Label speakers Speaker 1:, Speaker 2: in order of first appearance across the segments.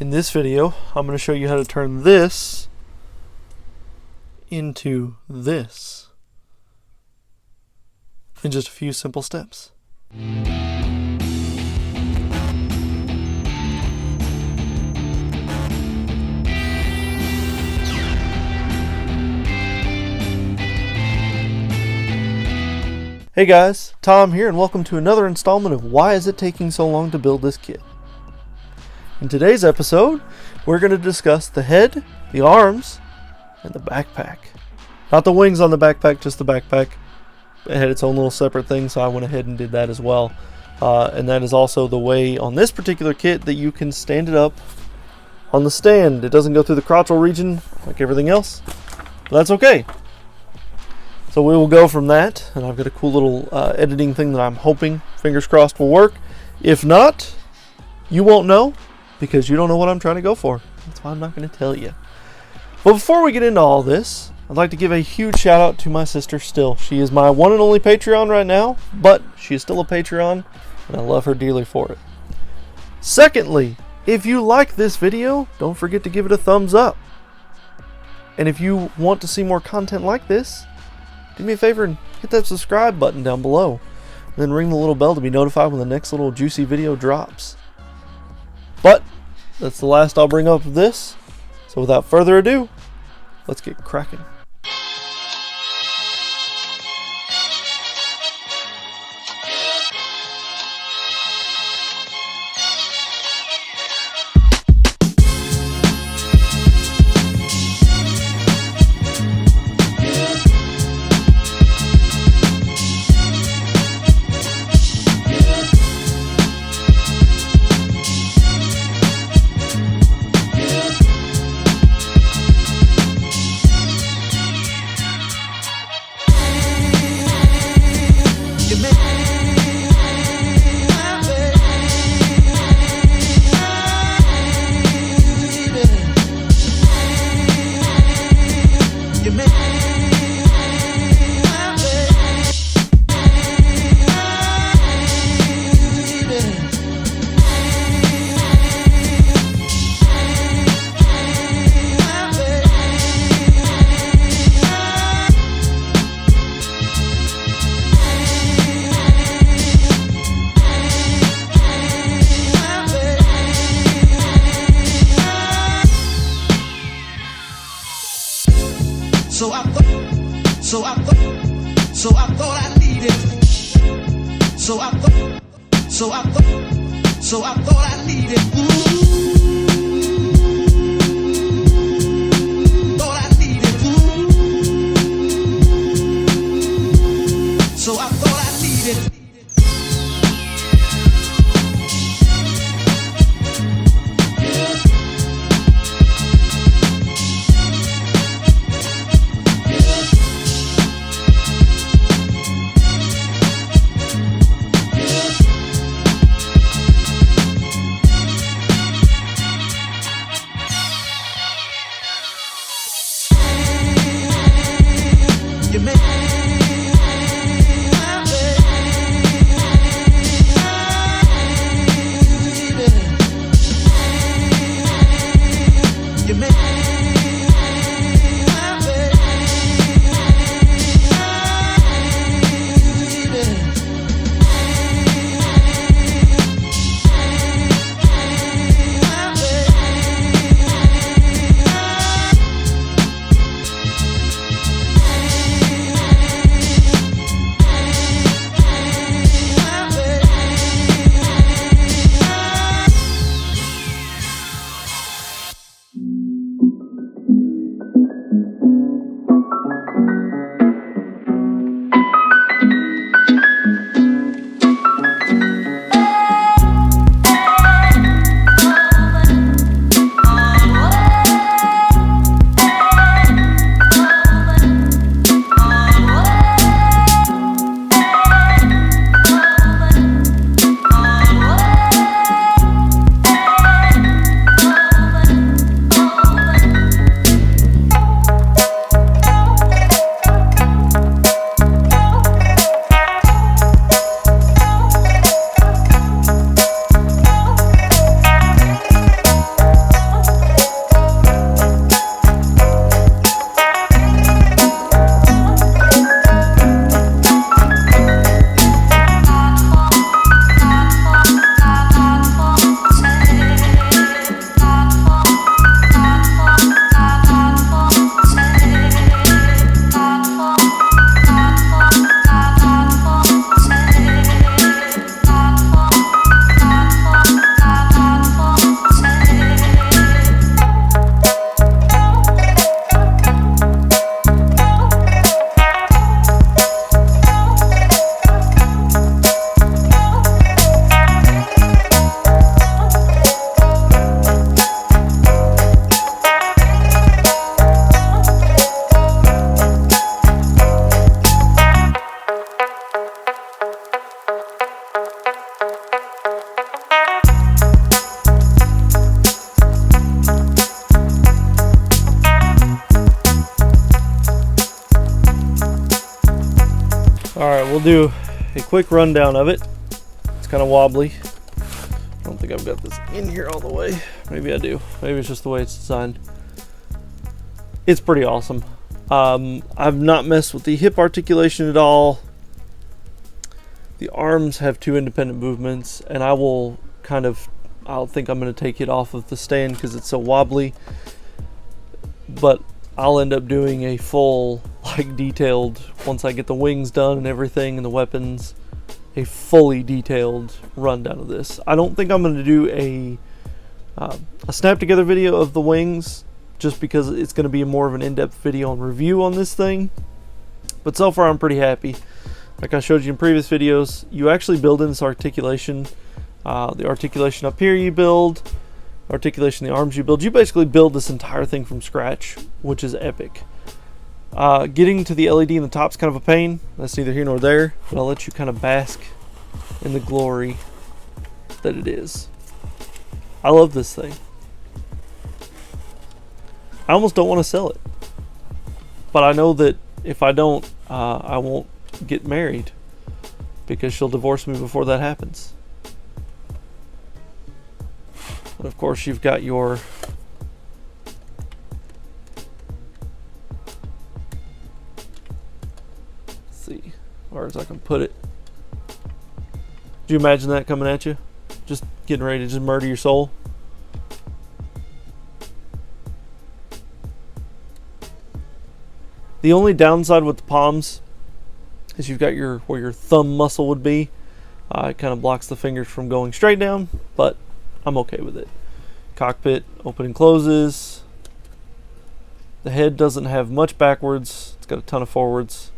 Speaker 1: In this video, I'm going to show you how to turn this into this in just a few simple steps. Hey guys, Tom here, and welcome to another installment of Why Is It Taking So Long to Build This Kit? In today's episode, we're going to discuss the head, the arms, and the backpack. Not the wings on the backpack, just the backpack. It had its own little separate thing, so I went ahead and did that as well. And that is also the way on this particular kit that you can stand it up on the stand. It doesn't go through the crotchal region like everything else, but that's okay. So we will go from that, and I've got a cool little editing thing that I'm hoping, fingers crossed, will work. If not, you won't know, because you don't know what I'm trying to go for. That's why I'm not going to tell you. But before we get into all this, I'd like to give a huge shout out to my sister Still. She is my one and only Patreon right now, but she is still a Patreon, and I love her dearly for it. Secondly, if you like this video, don't forget to give it a thumbs up. And if you want to see more content like this, do me a favor and hit that subscribe button down below. And then ring the little bell to be notified when the next little juicy video drops. But that's the last I'll bring up of this. So without further ado, let's get cracking.
Speaker 2: So I thought I needed. Thought I needed. So I thought I needed.
Speaker 1: we'll do a quick rundown of it. It's kind of wobbly. I don't think I've got this in here all the way. Maybe I do. Maybe it's just the way it's designed. It's pretty awesome. I've not messed with the hip articulation at all. The arms have 2 independent movements, and I'll think I'm going to take it off of the stand because it's so wobbly. But I'll end up doing a full, detailed, once I get the wings done and everything and the weapons, a fully detailed rundown of this. I don't think I'm going to do a snap together video of the wings, just because it's going to be more of an in-depth video and review on this thing. But so far I'm pretty happy. Like I showed you in previous videos, you actually build in this articulation. The articulation up here you build, articulation in the arms you build. You basically build this entire thing from scratch, which is epic. Getting to the LED in the top is kind of a pain. That's neither here nor there, but I'll let you kind of bask in the glory that it is. I love this thing. I almost don't want to sell it, but I know that if I don't, I won't get married, because she'll divorce me before that happens. But of course you've got your see, or as I can put it. Do you imagine that coming at you? Just getting ready to just murder your soul? The only downside with the palms is you've got where your thumb muscle would be. It kind of blocks the fingers from going straight down, but I'm okay with it. Cockpit open and closes. The head doesn't have much backwards. It's got a ton of forwards.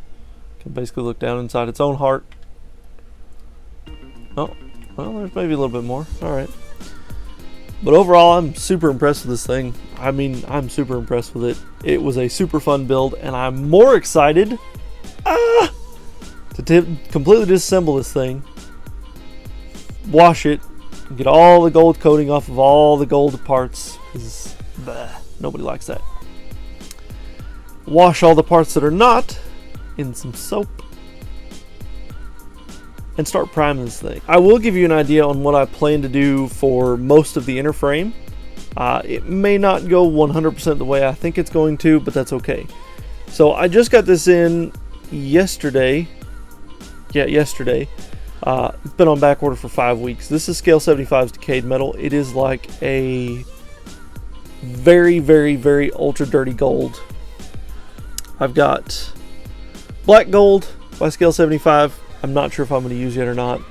Speaker 1: Can basically look down inside its own heart. Oh, well, there's maybe a little bit more. All right. But overall, I'm super impressed with this thing. I mean, I'm super impressed with it. It was a super fun build, and I'm more excited to completely disassemble this thing, wash it, and get all the gold coating off of all the gold parts, because nobody likes that. Wash all the parts that are not in some soap, and start priming this thing. I will give you an idea on what I plan to do for most of the inner frame. It may not go 100% the way I think it's going to, but that's okay. So I just got this in yesterday. Yeah, yesterday. It's been on back order for 5 weeks. This is scale 75's decayed metal. It is like a very, very, very ultra dirty gold. I've got black gold by scale 75. I'm not sure if I'm going to use yet or not.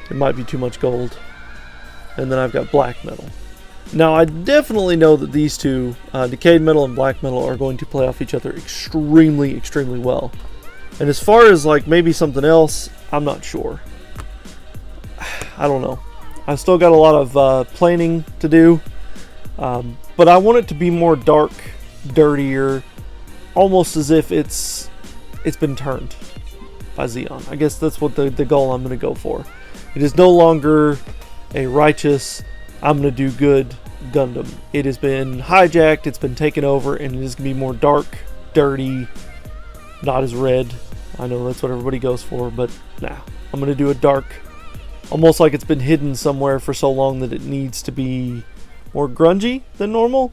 Speaker 1: It might be too much gold. And then I've got black metal. Now I definitely know that these two, decayed metal and black metal, are going to play off each other extremely, extremely well. And as far as maybe something else, I'm not sure. I don't know. I've still got a lot of planing to do. But I want it to be more dark, dirtier, almost as if it's been turned by Xeon. I guess that's what the goal I'm going to go for. It is no longer a righteous, I'm going to do good Gundam. It has been hijacked, it's been taken over, and it is going to be more dark, dirty, not as red. I know that's what everybody goes for, but nah. I'm going to do a dark, almost like it's been hidden somewhere for so long that it needs to be more grungy than normal.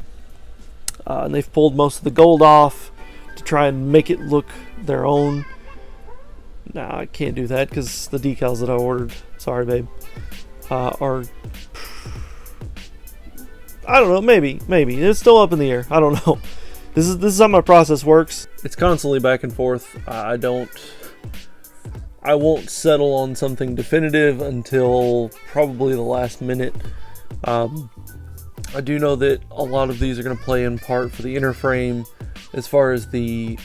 Speaker 1: And they've pulled most of the gold off to try and make it look their own. Nah, I can't do that because the decals that I ordered, sorry babe, are, I don't know, maybe it's still up in the air. I don't know. This is how my process works. It's constantly back and forth. I won't settle on something definitive until probably the last minute. I do know that a lot of these are going to play in part for the inner frame. As far as the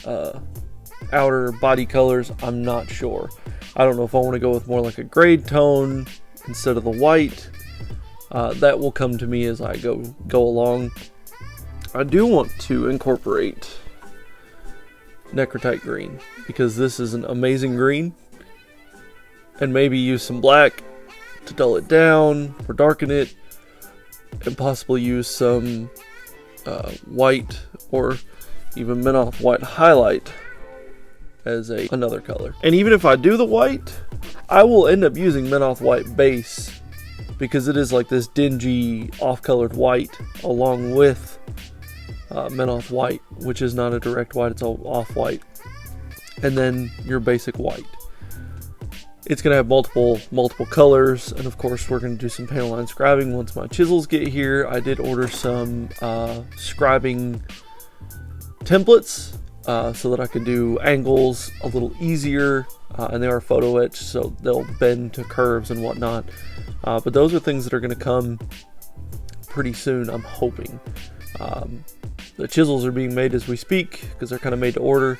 Speaker 1: outer body colors, I'm not sure. I don't know if I want to go with more like a grade tone instead of the white. That will come to me as I go along. I do want to incorporate Necrotite green because this is an amazing green, and maybe use some black to dull it down or darken it, and possibly use some white or even Minoff white highlight as another color. And even if I do the white, I will end up using Menoth white base because it is like this dingy off-colored white along with Menoth white, which is not a direct white, it's all off-white. And then your basic white. It's going to have multiple colors, and of course we're going to do some panel line scribing once my chisels get here. I did order some scribing templates so that I could do angles a little easier, and they are photo etched, so they'll bend to curves and whatnot. But those are things that are going to come pretty soon, I'm hoping. The chisels are being made as we speak because they're kind of made to order,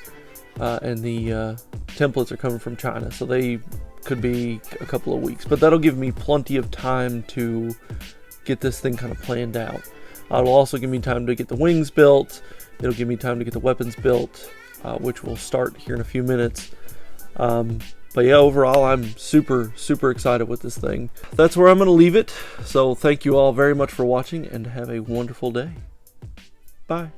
Speaker 1: and the templates are coming from China, so they could be a couple of weeks, but that'll give me plenty of time to get this thing kind of planned out. It'll also give me time to get the wings built. It'll give me time to get the weapons built, which will start here in a few minutes. But yeah, overall, I'm super excited with this thing. That's where I'm going to leave it. So thank you all very much for watching, and have a wonderful day. Bye.